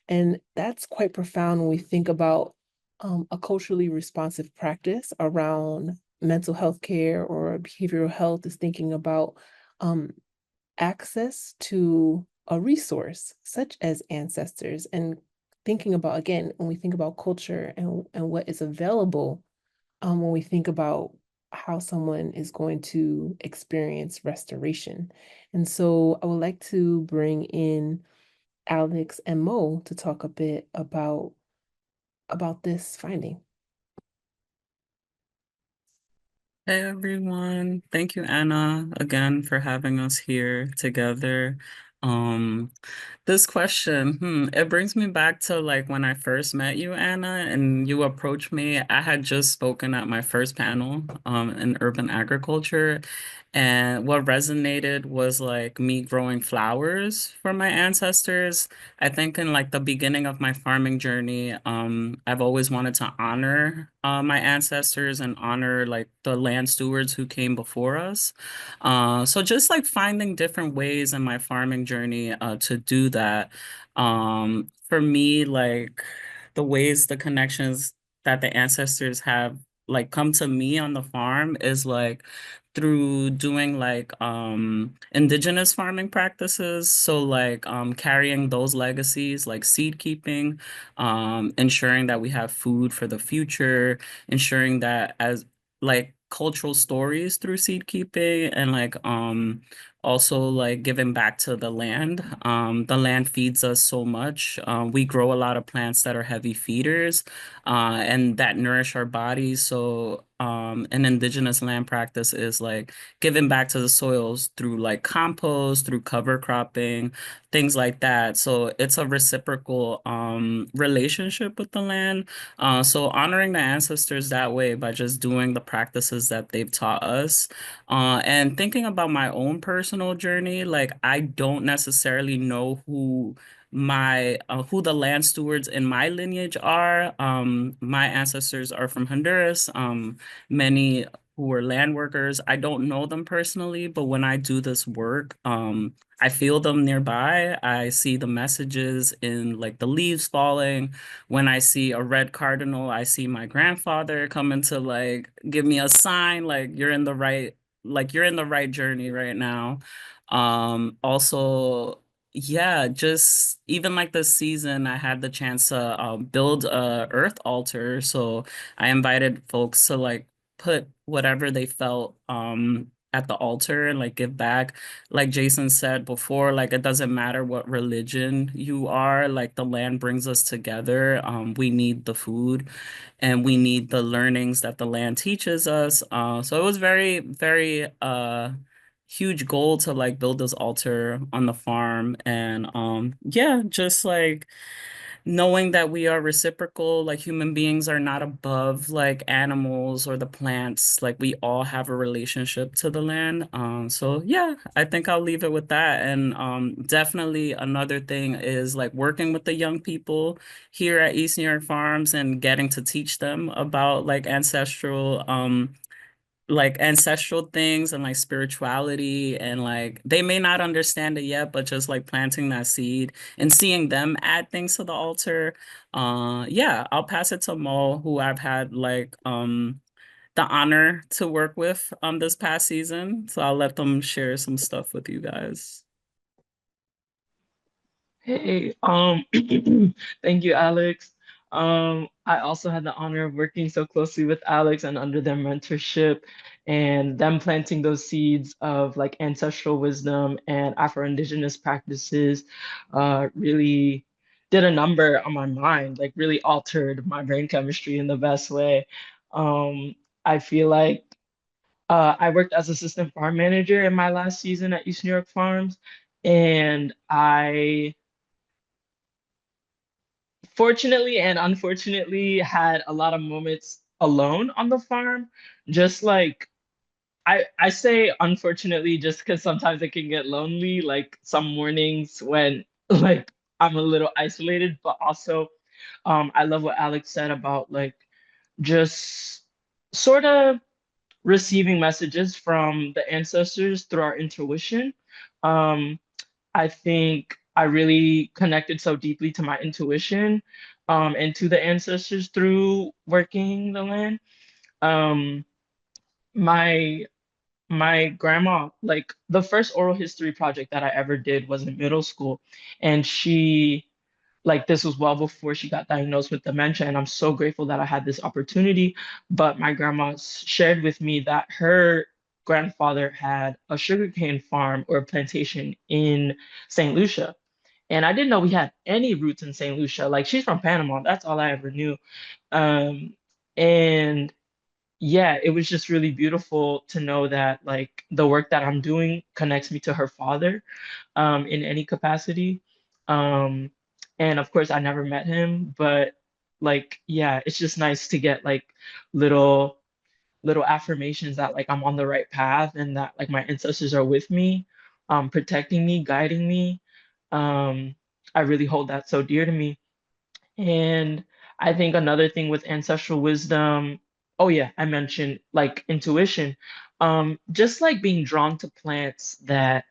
And that's quite profound when we think about a culturally responsive practice around mental health care, or behavioral health is thinking about access to a resource such as ancestors, and thinking about, again, when we think about culture and what is available, when we think about how someone is going to experience restoration. And so I would like to bring in Alex and Mo to talk a bit about this finding. Hey everyone. Thank you, Anna, again for having us here together. Um, this question, it brings me back to like when I first met you, Anna, and you approached me. I had just spoken at my first panel, in urban agriculture. And what resonated was like me growing flowers for my ancestors. I think in like the beginning of my farming journey, I've always wanted to honor my ancestors and honor like the land stewards who came before us. So just like finding different ways in my farming journey to do that. For me, like the ways, the connections that the ancestors have like come to me on the farm is like through doing like indigenous farming practices. So like carrying those legacies like seed keeping, ensuring that we have food for the future, ensuring that as like cultural stories through seed keeping and like also like giving back to the land. The land feeds us so much. We grow a lot of plants that are heavy feeders and that nourish our bodies. So an indigenous land practice is like giving back to the soils through like compost, through cover cropping, things like that. So it's a reciprocal relationship with the land. So honoring the ancestors that way by just doing the practices that they've taught us. And thinking about my own personal journey, like I don't necessarily know who the land stewards in my lineage are. My ancestors are from Honduras. Many who were land workers. I don't know them personally, but when I do this work, I feel them nearby. I see the messages in like the leaves falling. When I see a red cardinal, I see my grandfather coming to like give me a sign, like you're in the right journey right now. Also, yeah, just even like this season, I had the chance to build a earth altar. So I invited folks to like put whatever they felt at the altar and like give back. Like Jason said before, like it doesn't matter what religion you are, like the land brings us together. We need the food and we need the learnings that the land teaches us. So it was very, very huge goal to like build this altar on the farm and yeah, just like knowing that we are reciprocal, like human beings are not above like animals or the plants, like we all have a relationship to the land. So yeah, I think I'll leave it with that. And definitely another thing is like working with the young people here at East New York Farms and getting to teach them about like ancestral things and like spirituality and like they may not understand it yet, but just like planting that seed and seeing them add things to the altar. Yeah, I'll pass it to Mo, who I've had like the honor to work with this past season. So I'll let them share some stuff with you guys. Hey, thank you, Alex. I also had the honor of working so closely with Alex and under their mentorship and them planting those seeds of like ancestral wisdom and Afro-Indigenous practices really did a number on my mind, like really altered my brain chemistry in the best way. I feel like I worked as assistant farm manager in my last season at East New York Farms, and I fortunately and unfortunately had a lot of moments alone on the farm. Just like I say unfortunately just because sometimes it can get lonely, like some mornings when like I'm a little isolated, but also I love what Alex said about like just sort of receiving messages from the ancestors through our intuition. Um, I think I really connected so deeply to my intuition and to the ancestors through working the land. Um, my my grandma, like the first oral history project that I ever did was in middle school, and she like this was well before she got diagnosed with dementia, and I'm so grateful that I had this opportunity. But my grandma shared with me that her grandfather had a sugarcane farm or plantation in St. Lucia. And I didn't know we had any roots in St. Lucia. Like she's from Panama. That's all I ever knew. And yeah, it was just really beautiful to know that like the work that I'm doing connects me to her father in any capacity. Um, and of course, I never met him, but like, yeah, it's just nice to get like little little affirmations that like I'm on the right path and that like my ancestors are with me, protecting me, guiding me. Um, I really hold that so dear to me. And I think another thing with ancestral wisdom, oh yeah, I mentioned like intuition, just like being drawn to plants that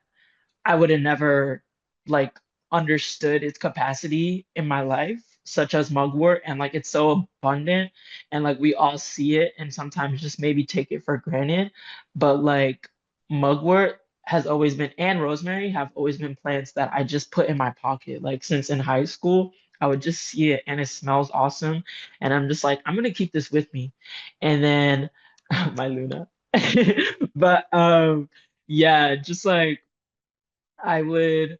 I would have never like understood its capacity in my life, such as mugwort, and like it's so abundant and like we all see it and sometimes just maybe take it for granted. But like mugwort has always been, and rosemary have always been plants that I just put in my pocket. Like since in high school, I would just see it and it smells awesome. And I'm just like, I'm gonna keep this with me. And then my Luna. But yeah, just like I would,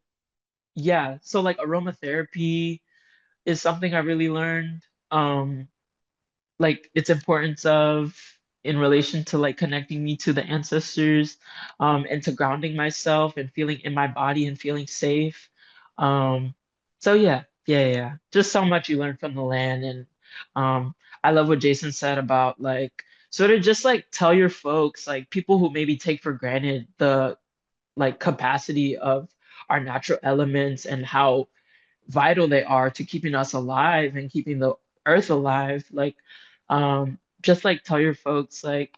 yeah. So like aromatherapy is something I really learned. Um, like its importance of in relation to like connecting me to the ancestors, and to grounding myself and feeling in my body and feeling safe. Um, so yeah. Just so much you learn from the land. And I love what Jason said about like sort of just like tell your folks, like people who maybe take for granted the like capacity of our natural elements and how vital they are to keeping us alive and keeping the earth alive. Like, just like tell your folks, like,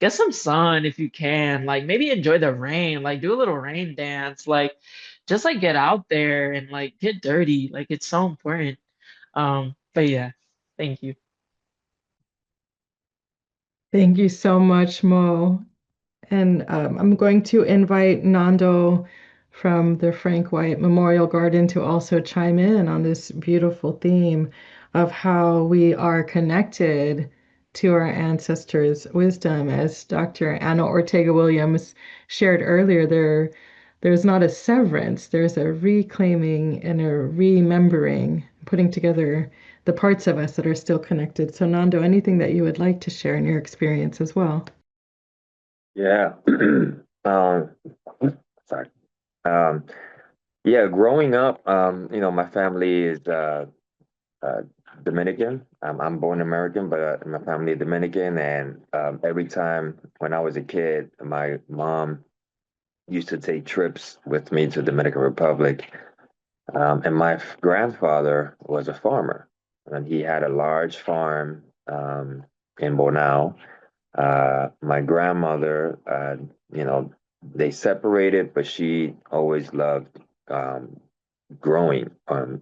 get some sun if you can, like maybe enjoy the rain, like do a little rain dance, like just like get out there and like get dirty. Like it's so important. But yeah, thank you. Thank you so much, Mo. And I'm going to invite Nando from the Frank White Memorial Garden to also chime in on this beautiful theme of how we are connected to our ancestors' wisdom. As Dr. Anna Ortega-Williams shared earlier, there's not a severance, there's a reclaiming and a remembering, putting together the parts of us that are still connected. So Nando, anything that you would like to share in your experience as well? Yeah. Um, sorry. Um, yeah, growing up, my family is uh, Dominican. I'm born American, but my family is Dominican. And every time when I was a kid, my mom used to take trips with me to Dominican Republic. And my grandfather was a farmer, and he had a large farm in Bonao. My grandmother, they separated, but she always loved growing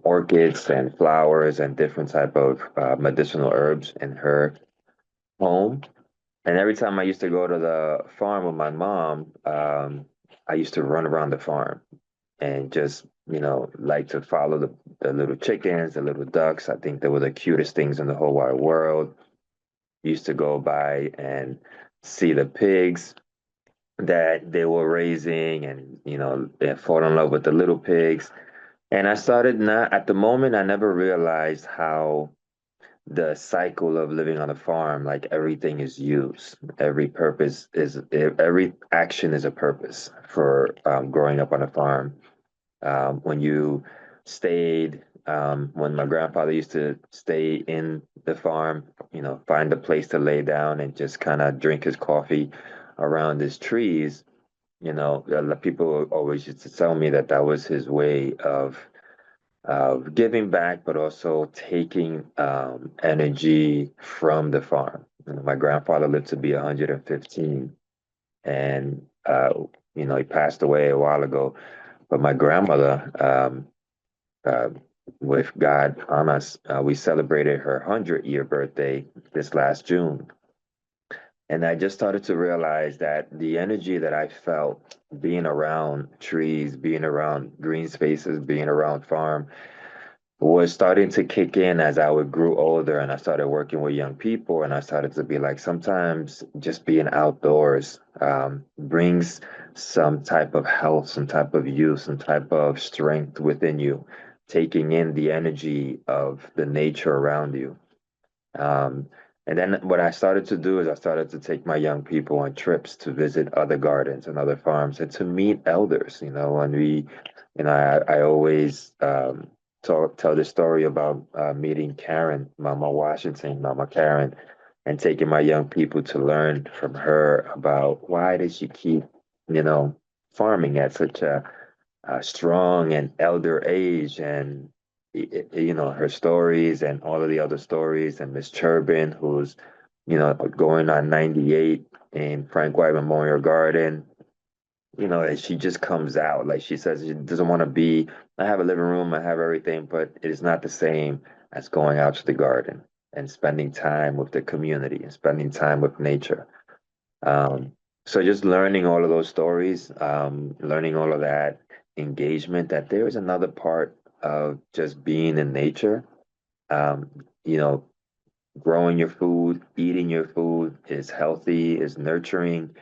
orchids and flowers and different type of medicinal herbs in her home. And every time I used to go to the farm with my mom, I used to run around the farm and just, like to follow the little chickens, the little ducks. I think they were the cutest things in the whole wide world. Used to go by and see the pigs that they were raising, and they fall in love with the little pigs. And I started, not at the moment, I never realized how the cycle of living on a farm, like everything is used, every action is a purpose for growing up on a farm. When you stayed, when my grandfather used to stay in the farm, find a place to lay down and just kind of drink his coffee around his trees. A lot of people always used to tell me that that was his way of giving back, but also taking energy from the farm. My grandfather lived to be 115, and he passed away a while ago. But my grandmother, uh, with God on us, we celebrated her 100-year birthday this last June. And I just started to realize that the energy that I felt being around trees, being around green spaces, being around farm, was starting to kick in as I would grew older and I started working with young people, and I started to be like, sometimes just being outdoors brings some type of health, some type of youth, some type of strength within you, taking in the energy of the nature around you. Um, and then what I started to do is I started to take my young people on trips to visit other gardens and other farms and to meet elders, and I always tell the story about meeting Karen, Mama Washington, Mama Karen, and taking my young people to learn from her about why did she keep, farming at such a strong and elder age, and her stories and all of the other stories, and Miss Turbin, who's going on 98 in Frank White Memorial Garden. And she just comes out, like she says, she doesn't want to be, I have a living room, I have everything, but it is not the same as going out to the garden and spending time with the community and spending time with nature. So just learning all of those stories, learning all of that engagement, that there is another part of just being in nature. Um, you know, Growing your food, eating your food is healthy, is nurturing,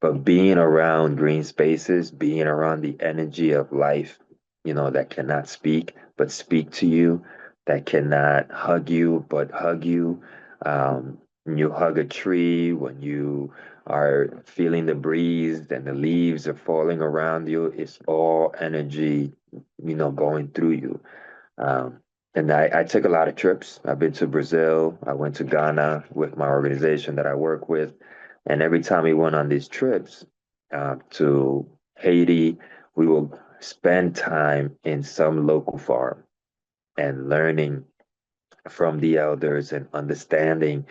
but being around green spaces, being around the energy of life, that cannot speak, but speak to you, that cannot hug you, but hug you. When you hug a tree, when you are feeling the breeze and the leaves are falling around you, it's all energy, going through you. Um, and I took a lot of trips. I've been to Brazil. I went to Ghana with my organization that I work with. And every time we went on these trips to Haiti, we will spend time in some local farm and learning from the elders and understanding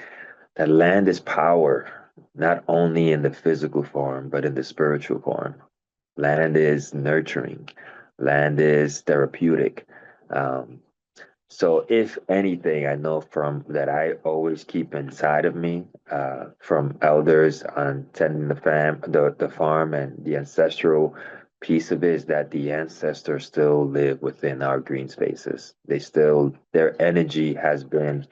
that land is power, not only in the physical form, but in the spiritual form. Land is nurturing, land is therapeutic. Um, so if anything, I know from that I always keep inside of me, from elders on tending the farm and the ancestral piece of it, is that the ancestors still live within our green spaces. Their energy has been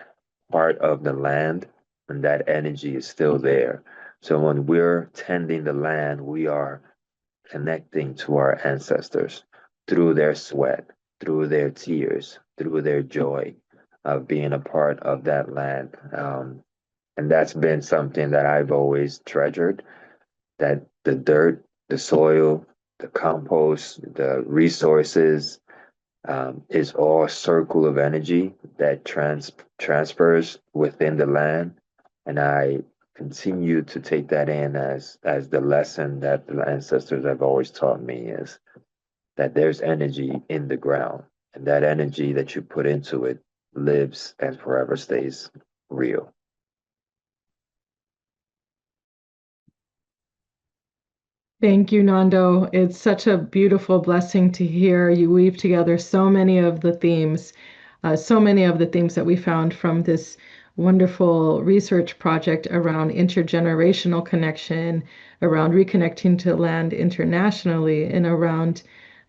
part of the land, and that energy is still there. So when we're tending the land, we are connecting to our ancestors through their sweat, through their tears, through their joy of being a part of that land. And that's been something that I've always treasured, that the dirt, the soil, the compost, the resources, is all a circle of energy that transfers within the land. And I continue to take that in as the lesson that the ancestors have always taught me, is that there's energy in the ground, and that energy that you put into it lives and forever stays real. Thank you, Nando. It's such a beautiful blessing to hear you weave together so many of the themes, that we found from this wonderful research project around intergenerational connection, around reconnecting to land internationally, and around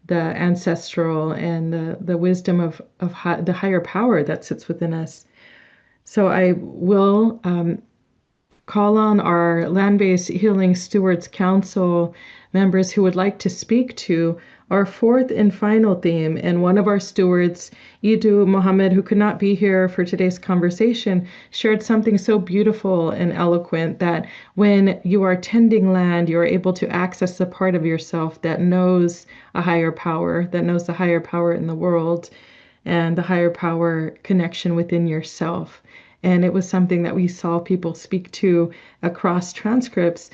the ancestral and the wisdom of the higher power that sits within us. So I will call on our Land-Based Healing Stewards Council members who would like to speak to our fourth and final theme. And one of our stewards, Idu Mohammed, who could not be here for today's conversation, shared something so beautiful and eloquent, that when you are tending land, you're able to access the part of yourself that knows a higher power, that knows the higher power in the world and the higher power connection within yourself. And it was something that we saw people speak to across transcripts,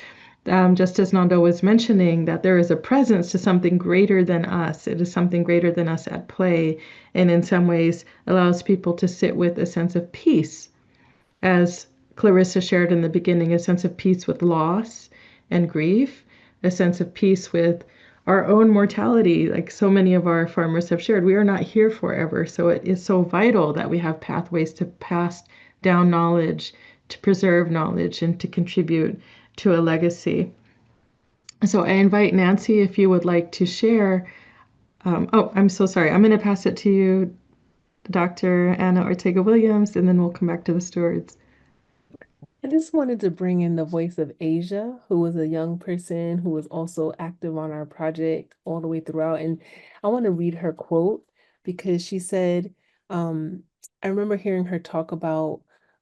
just as Nando was mentioning, that there is a presence to something greater than us. It is something greater than us at play, and in some ways allows people to sit with a sense of peace. As Clarissa shared in the beginning, a sense of peace with loss and grief, a sense of peace with our own mortality. Like so many of our farmers have shared, we are not here forever. So it is so vital that we have pathways to pass down knowledge, to preserve knowledge, and to contribute to a legacy. So I invite Nancy, if you would like to share. Oh, I'm so sorry. I'm going to pass it to you, Dr. Anna Ortega-Williams, and then we'll come back to the stewards. I just wanted to bring in the voice of Asia, who was a young person who was also active on our project all the way throughout. And I want to read her quote because she said, I remember hearing her talk about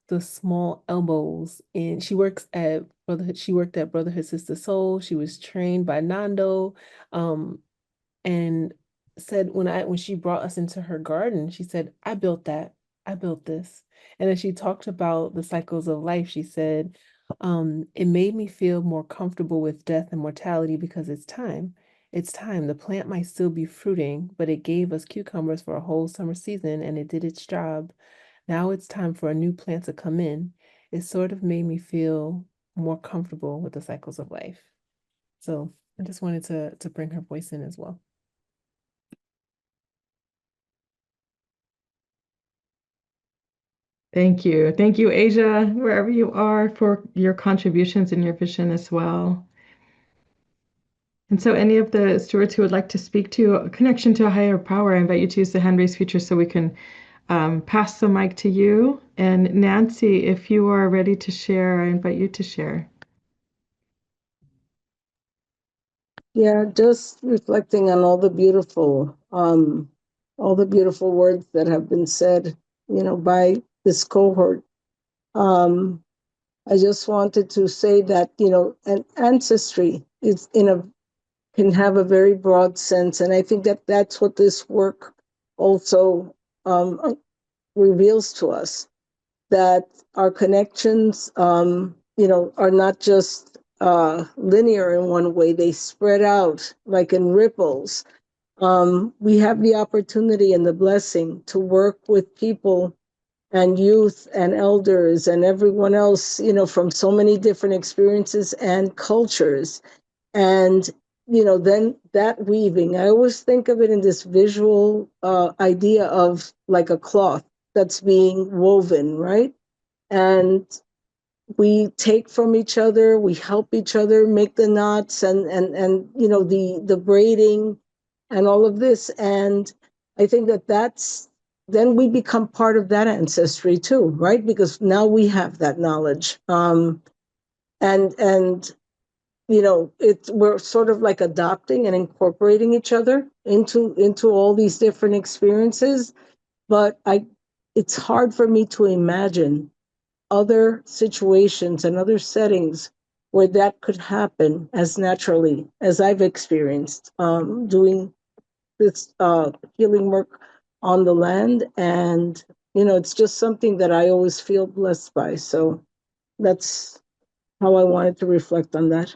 the small elbows, and she worked at Brotherhood Sister Soul. She was trained by Nando, and said when she brought us into her garden, she said, I built that. I built this. And then she talked about the cycles of life. She said, it made me feel more comfortable with death and mortality because it's time. It's time. The plant might still be fruiting, but it gave us cucumbers for a whole summer season and it did its job. Now it's time for a new plant to come in. It sort of made me feel more comfortable with the cycles of life. So I just wanted to bring her voice in as well. Thank you. Thank you, Asia, wherever you are, for your contributions and your vision as well. And so any of the stewards who would like to speak to a connection to a higher power, I invite you to use the hand raise feature so we can pass the mic to you. And Nancy, if you are ready to share, I invite you to share. Yeah, just reflecting on all the beautiful words that have been said, by this cohort. I just wanted to say that, an ancestry is can have a very broad sense. And I think that that's what this work also reveals to us, that our connections, are not just linear in one way. They spread out like in ripples. We have the opportunity and the blessing to work with people and youth and elders and everyone else, from so many different experiences and cultures. And, then that weaving, I always think of it in this visual idea of like a cloth that's being woven, right? And we take from each other, we help each other make the knots and the braiding and all of this. And I think that's then we become part of that ancestry too, right? Because now we have that knowledge. And we're sort of like adopting and incorporating each other into all these different experiences. But it's hard for me to imagine other situations and other settings where that could happen as naturally as I've experienced doing this healing work on the land. And, it's just something that I always feel blessed by. So that's how I wanted to reflect on that.